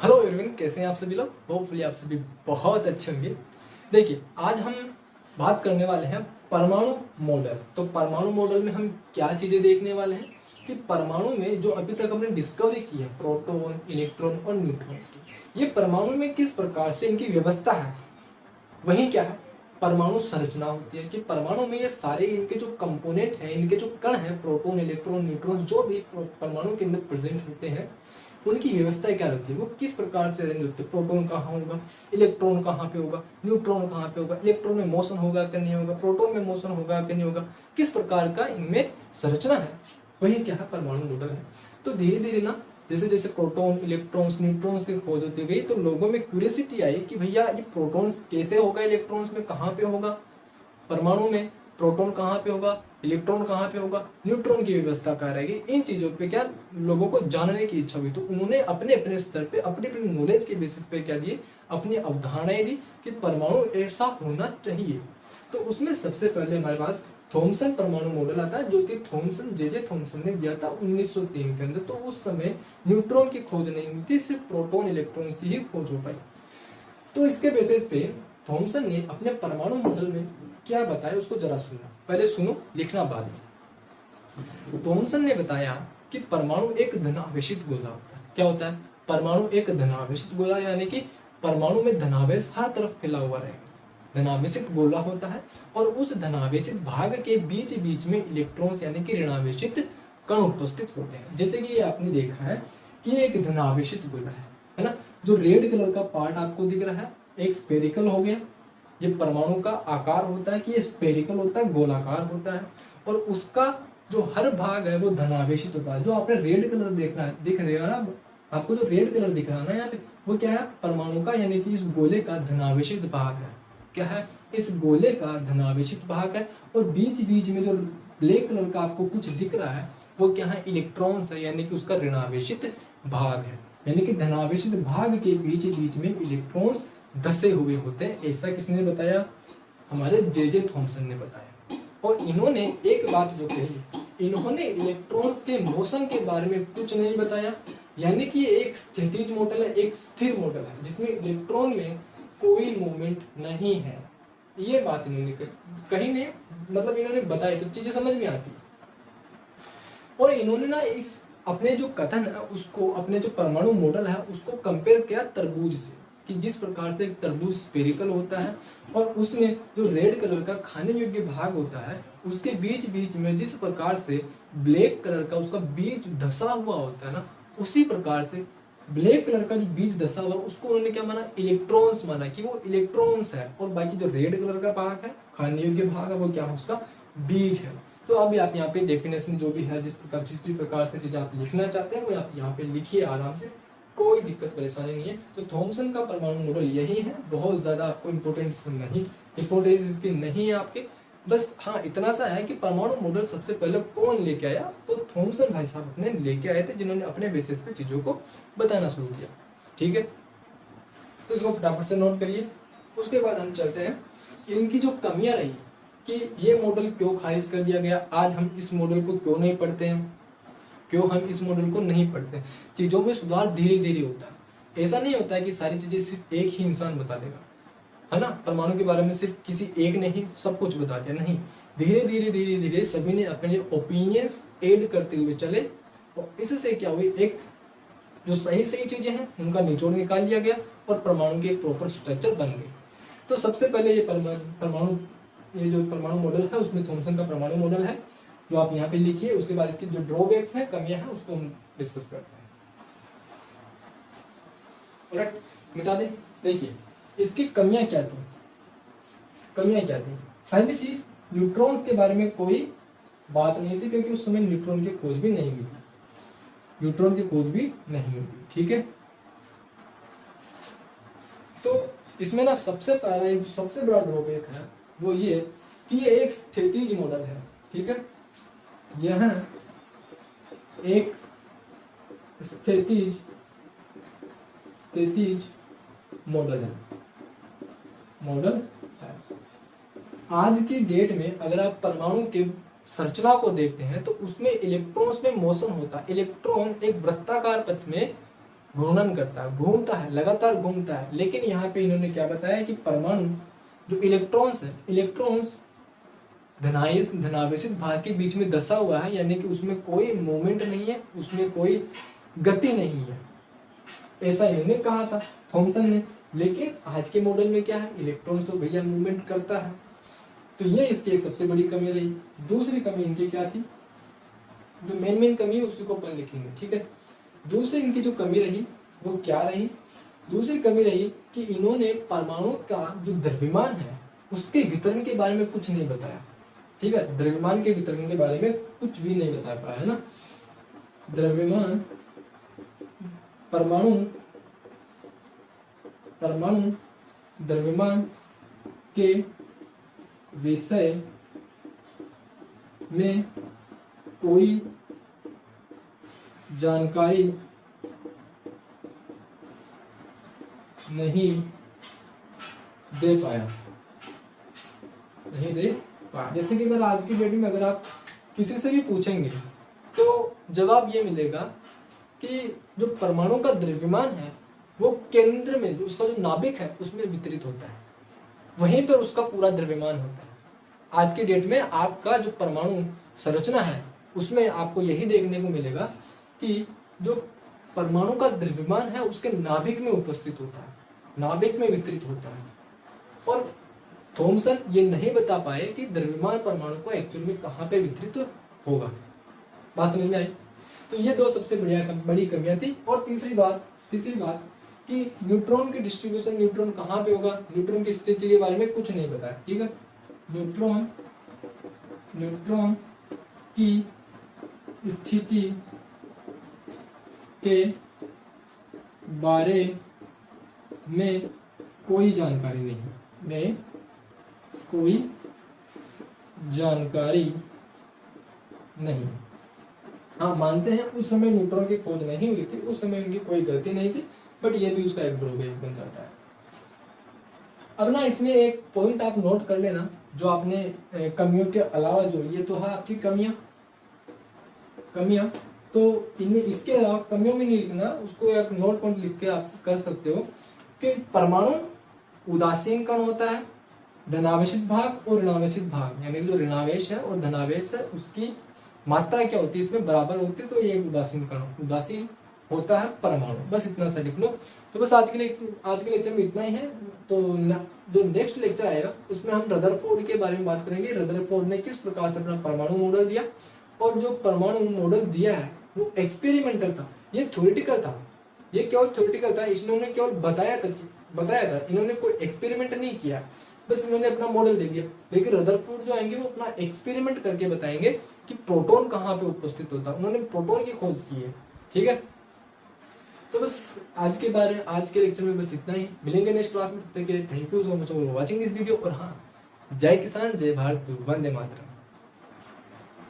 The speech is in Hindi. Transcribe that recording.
हेलो एवरीवन, कैसे हैं आप सभी लोग। होपफुली आप सभी बहुत अच्छे होंगे। देखिए, आज हम बात करने वाले हैं परमाणु मॉडल। तो परमाणु मॉडल में हम क्या चीज़ें देखने वाले हैं कि परमाणु में जो अभी तक हमने डिस्कवरी की है, प्रोटॉन, इलेक्ट्रॉन और न्यूट्रॉन्स की, ये परमाणु में किस प्रकार से इनकी व्यवस्था है। वही क्या है, परमाणु संरचना होती है कि परमाणु में ये सारे इनके जो कंपोनेंट हैं, इनके जो कण हैं, प्रोटॉन, इलेक्ट्रॉन, न्यूट्रॉन, जो भी परमाणु के अंदर प्रेजेंट होते हैं, उनकी व्यवस्था क्या होती है, वो किस प्रकार से अरेंज होते हैं। प्रोटॉन कहाँ होगा, इलेक्ट्रॉन कहाँ पे होगा, न्यूट्रॉन कहाँ पे होगा, इलेक्ट्रॉन में मोशन होगा कि नहीं होगा, प्रोटॉन में मोशन होगा कि नहीं होगा, किस प्रकार का इनमें संरचना है, वही क्या है, परमाणु मॉडल है। तो धीरे धीरे ना जैसे जैसे प्रोटॉन, इलेक्ट्रॉन्स, न्यूट्रॉन्स की खोज होती गई, तो लोगों में क्यूरियोसिटी आई कि भैया ये प्रोटॉन्स कैसे होगा, इलेक्ट्रॉन्स में कहाँ पे होगा, परमाणु में प्रोटॉन कहाँ पे होगा, इलेक्ट्रॉन कहाँ पे होगा, न्यूट्रॉन की व्यवस्था कहाँ रहेगी। इन चीज़ों पे क्या लोगों को जानने की इच्छा हुई, तो उन्होंने अपने अपने स्तर पे अपनी अपनी नॉलेज के बेसिस पे क्या दिए, अपनी अवधारणाएं दी कि परमाणु ऐसा होना चाहिए। तो उसमें सबसे पहले हमारे पास थॉमसन परमाणु मॉडल आता है, जो कि थॉमसन जे थॉमसन ने दिया था 1903 के अंदर। तो उस समय न्यूट्रॉन की खोज नहीं हुई थी, सिर्फ प्रोटॉन, इलेक्ट्रॉन्स की ही खोज हो पाई। तो इसके बेसिस पे थॉमसन ने अपने परमाणु मॉडल में क्या बताया, उसको जरा सुनो, पहले सुनो, लिखना बाद में। थॉमसन ने बताया कि परमाणु एक धनावेशित गोला होता है। क्या होता है, परमाणु एक धनावेशित गोला, यानी कि परमाणु में धनावेश हर तरफ फैला हुआ रहेगा, धनावेशित गोला होता है। और उस धनावेशित भाग के बीच बीच में इलेक्ट्रॉन्स यानी कि ऋणावेशित कण उपस्थित होते हैं। जैसे कि ये आपने देखा है कि ये एक धनावेशित गोला है ना। जो रेड कलर का पार्ट आपको दिख रहा है, एक स्पेरिकल हो गया। ये परमाणु का आकार होता है कि ये स्पेरिकल होता है, गोलाकार होता है, और उसका जो हर भाग है वो धनावेशित होता है। जो आपने रेड कलर देख रहा है, दिख रहा है ना आपको, जो रेड कलर दिख रहा है ना यहाँ पे, वो क्या है, परमाणु का यानी कि इस गोले का धनावेशित भाग है। क्या है, इस गोले का धनावेशित भाग है। और बीच बीच में जो ब्लैक कलर का आपको कुछ दिख रहा है, वो क्या है, इलेक्ट्रॉन्स है, यानी कि उसका ऋणावेशित भाग है। यानी कि धनावेशित भाग के बीच बीच में इलेक्ट्रॉन्स धसे हुए होते हैं। ऐसा किसने बताया, हमारे जे थॉमसन ने बताया। और इन्होंने एक बात जो कही, इन्होंने इलेक्ट्रॉन्स के मोशन के बारे में कुछ नहीं बताया। यानी कि एक स्थितिज मॉडल है, एक स्थिर मॉडल है, जिसमें इलेक्ट्रॉन में कोई मूवमेंट नहीं है। ये बात इन्होंने कही नहीं, मतलब इन्होंने बताई तो चीजें समझ में आती। और इन्होंने ना इस अपने जो कथन है उसको, अपने जो परमाणु मॉडल है उसको कंपेयर किया तरबूज से, कि जिस प्रकार से एक तरबूज स्पेरिकल होता है और उसमें जो रेड कलर का खाने योग्य भाग होता है, उसके बीच बीच में जिस प्रकार से ब्लैक कलर का उसका बीज धसा हुआ होता है ना, उसी प्रकार से ब्लैक कलर का जो बीज धसा हुआ, उसको उन्होंने क्या माना, इलेक्ट्रॉन्स माना, कि वो इलेक्ट्रॉन्स है। और बाकी जो रेड कलर का भाग है, खाने योग्य भाग है, वो क्या है, उसका बीज है। तो अभी आप यहाँ पे डेफिनेशन जो भी है, जिस भी प्रकार से चीज आप लिखना चाहते हैं, वो आप यहाँ पे लिखिए आराम से, कोई दिक्कत परेशानी नहीं है। तो थॉमसन का परमाणु मॉडल यही है, बहुत ज्यादा आपको इंपोर्टेंस इसकी नहीं है आपके, बस हाँ इतना सा है कि परमाणु मॉडल सबसे पहले कौन लेके आया, तो थॉमसन भाई साहब अपने लेके आए थे, जिन्होंने अपने बेसिस पे चीजों को बताना शुरू किया। ठीक है, तो इसको फटाफट से नोट करिए। उसके बाद हम चलते हैं इनकी जो कमियां रही, कि ये मॉडल क्यों खारिज कर दिया गया, आज हम इस मॉडल को क्यों नहीं पढ़ते हैं, क्यों हम इस मॉडल को नहीं पढ़ते। चीज़ों में सुधार धीरे धीरे होता है, ऐसा नहीं होता है कि सारी चीज़ें सिर्फ एक ही इंसान बता देगा, है ना। परमाणु के बारे में सिर्फ किसी एक ने ही सब कुछ बता दिया, नहीं, धीरे धीरे धीरे धीरे सभी ने अपने ओपिनियंस ऐड करते हुए चले, और इससे क्या हुई, एक जो सही सही चीज़ें हैं उनका निचोड़ निकाल लिया गया और परमाणु की एक प्रॉपर स्ट्रक्चर बन गई। तो सबसे पहले ये परमाणु, ये जो परमाणु मॉडल है उसमें थॉमसन का परमाणु मॉडल है, जो आप यहाँ पे लिखिए। उसके बाद इसकी जो ड्रॉबैक्स हैं, कमियां हैं, उसको हम डिस्कस करते हैं। करेक्ट, मिटा दें। देखिए इसकी कमियां क्या थी, कमियां क्या थी। पहली चीज, न्यूट्रॉन्स के बारे में कोई बात नहीं थी, क्योंकि उस समय न्यूट्रॉन की खोज भी नहीं हुई, न्यूट्रॉन की खोज भी नहीं हुई। ठीक है, तो इसमें ना सबसे पहला एक सबसे बड़ा ड्रॉबैक है वो ये कि ये एक स्थितिज मॉडल है। ठीक है, यह एक स्थितिज मॉडल है, आज की डेट में अगर आप परमाणु के संरचना को देखते हैं तो उसमें इलेक्ट्रॉन्स में मोशन होता है। इलेक्ट्रॉन एक वृत्ताकार पथ में घूर्णन करता है, घूमता है, लगातार घूमता है। लेकिन यहाँ पे इन्होंने क्या बताया कि परमाणु जो इलेक्ट्रॉन्स है, इलेक्ट्रॉन्स धनावेशित भाग के बीच में दसा हुआ है, यानी कि उसमें कोई मूवमेंट नहीं है, उसमें कोई गति नहीं है, ऐसा इन्होंने कहा था थॉमसन ने। लेकिन आज के मॉडल में क्या है, इलेक्ट्रॉन्स तो भैया मूवमेंट करता है। तो ये इसकी एक सबसे बड़ी कमी रही। दूसरी कमी इनकी क्या थी, जो मेन कमी है उसी को अपन लिखेंगे, ठीक है। दूसरी इनकी जो कमी रही वो क्या रही, दूसरी कमी रही कि इन्होंने परमाणु का जो द्रव्यमान है उसके वितरण के बारे में कुछ नहीं बताया, ठीक है। द्रव्यमान के वितरण के बारे में कुछ भी नहीं बता पाया, है ना। द्रव्यमान परमाणु द्रव्यमान के विषय में कोई जानकारी नहीं दे पाया। जैसे कि अगर आज की डेट में अगर आप किसी से भी पूछेंगे तो जवाब ये मिलेगा कि जो परमाणु का द्रव्यमान है वो केंद्र में, जो उसका जो नाभिक है उसमें वितरित होता है, वहीं पर उसका पूरा द्रव्यमान होता है। आज की डेट में आपका जो परमाणु संरचना है उसमें आपको यही देखने को मिलेगा कि जो परमाणु का द्रव्यमान है उसके नाभिक में उपस्थित होता है, नाभिक में वितरित होता है। और थॉमसन ये नहीं बता पाए कि द्रव्यमान परमाणु को एक्चुअल में कहाँ पे वितरित होगा। बात समझ में आई। तो ये दो सबसे बड़ी कमियां थी। और तीसरी बात कि न्यूट्रॉन की डिस्ट्रीब्यूशन, न्यूट्रॉन कहाँ पे होगा, न्यूट्रॉन की स्थिति के बारे में कुछ नहीं बताया, ठीक है। न्यूट्रॉन की स्थिति के बारे में कोई जानकारी नहीं। हाँ, मानते हैं उस समय न्यूट्रॉन की खोज नहीं हुई थी, उस समय उनकी कोई गलती नहीं थी, बट ये भी उसका एक ड्रॉबैक बन जाता है। अब ना इसमें एक पॉइंट आप नोट कर लेना, जो आपने कमियों के अलावा जो ये तो है आपकी कमियां, तो इनमें इसके अलावा कमियों में नहीं लिखना, उसको एक नोट पॉइंट लिख के आप कर सकते हो कि परमाणु उदासीन कण होता है, धनावेशित भाग और ऋणावेशित भाग, यानी जो ऋणावेश है और धनावेश है उसकी मात्रा क्या होती है इसमें बराबर होती है, तो ये उदासीन होता है परमाणु। बस इतना सा लिख लो। तो बस आज के लेक्चर में इतना ही है। तो जो नेक्स्ट लेक्चर आएगा उसमें हम रदरफोर्ड के बारे में बात करेंगे। रदरफोर्ड ने किस प्रकार से अपना परमाणु मॉडल दिया, और जो परमाणु मॉडल दिया है वो एक्सपेरिमेंटल था, ये थ्योरेटिकल था, ये केवल थ्योरेटिकल था। इन्होंने केवल बताया था, इन्होंने कोई एक्सपेरिमेंट नहीं किया, बस इन्होंने अपना मॉडल दे दिया। लेकिन रदरफोर्ड जो आएंगे वो अपना एक्सपेरिमेंट करके बताएंगे कि प्रोटॉन कहाँ पे उपस्थित होता है, उन्होंने प्रोटॉन की खोज की है, ठीक है। तो बस आज के लेक्चर में बस इतना ही। मिलेंगे नेक्स्ट क्लास में, तब तक के लिए thank you so much for watching this video. और हाँ, जय किसान, जय भारत, वंदे मातरम।